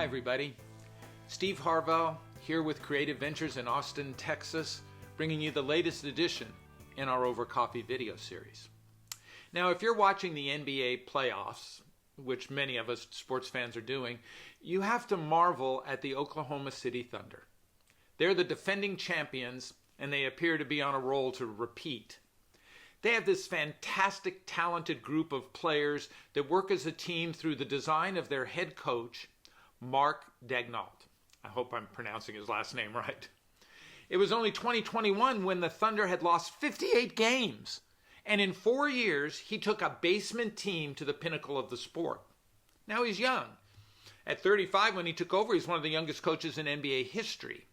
everybody. Steve Harvell here with Creative Ventures in Austin, Texas, bringing you the latest edition in our Over Coffee video series. Now, if you're watching the NBA playoffs, which many of us sports fans are doing, you have to marvel at the Oklahoma City Thunder. They're the defending champions, and they appear to be on a roll to repeat. They have this fantastic, talented group of players that work as a team through the design of their head coach, Mark Daigneault. I hope I'm pronouncing his last name right. It was only 2021 when the Thunder had lost 58 games. And in 4 years, he took a basement team to the pinnacle of the sport. Now he's young. At 35, when he took over, he's one of the youngest coaches in NBA history.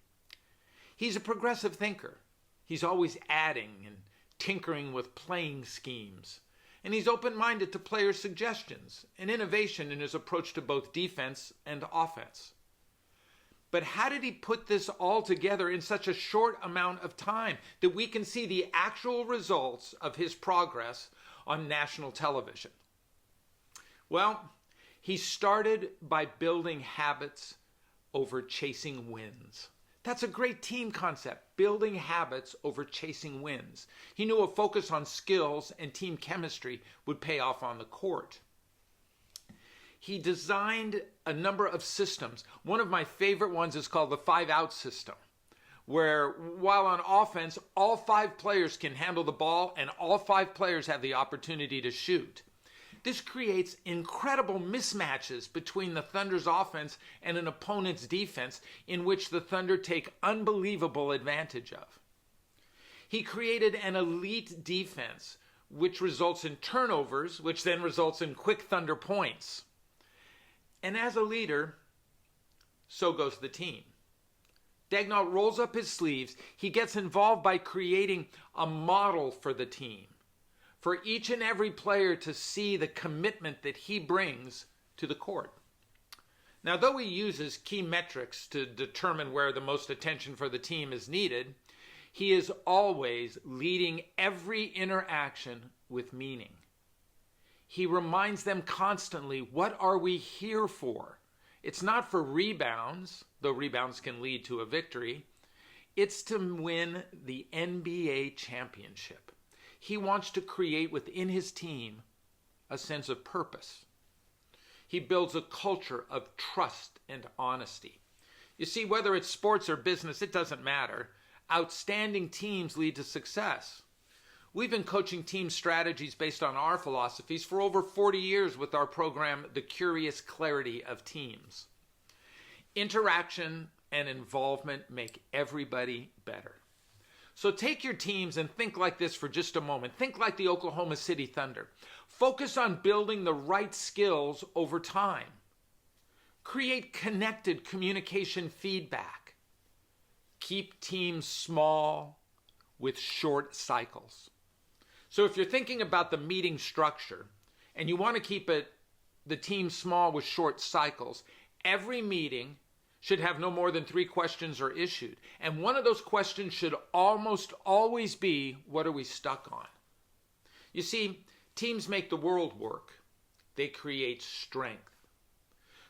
He's a progressive thinker. He's always adding and tinkering with playing schemes. And he's open-minded to players' suggestions and innovation in his approach to both defense and offense. But how did he put this all together in such a short amount of time that we can see the actual results of his progress on national television? Well, he started by building habits over chasing wins. That's a great team concept, building habits over chasing wins. He knew a focus on skills and team chemistry would pay off on the court. He designed a number of systems. One of my favorite ones is called the 5-out system, where while on offense, all 5 players can handle the ball and all 5 players have the opportunity to shoot. This creates incredible mismatches between the Thunder's offense and an opponent's defense in which the Thunder take unbelievable advantage of. He created an elite defense which results in turnovers, which then results in quick Thunder points. And as a leader, so goes the team. Daigneault rolls up his sleeves. He gets involved by creating a model for the team, for each and every player to see the commitment that he brings to the court. Now, though he uses key metrics to determine where the most attention for the team is needed, he is always leading every interaction with meaning. He reminds them constantly, what are we here for? It's not for rebounds, though rebounds can lead to a victory. It's to win the NBA championship. He wants to create within his team a sense of purpose. He builds a culture of trust and honesty. You see, whether it's sports or business, it doesn't matter. Outstanding teams lead to success. We've been coaching team strategies based on our philosophies for over 40 years with our program, The Curious Clarity of Teams. Interaction and involvement make everybody better. So take your teams and think like this for just a moment. Think like the Oklahoma City Thunder. Focus on building the right skills over time. Create connected communication feedback. Keep teams small with short cycles. So if you're thinking about the meeting structure and you want to keep the team small with short cycles, every meeting should have no more than 3 questions are issued. And one of those questions should almost always be, what are we stuck on? You see, teams make the world work. They create strength.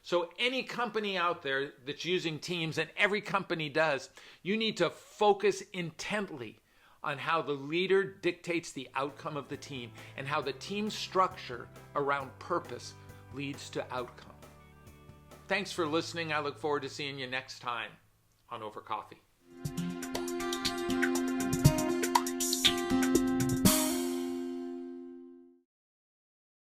So any company out there that's using teams, and every company does, you need to focus intently on how the leader dictates the outcome of the team and how the team structure around purpose leads to outcome. Thanks for listening. I look forward to seeing you next time on Over Coffee.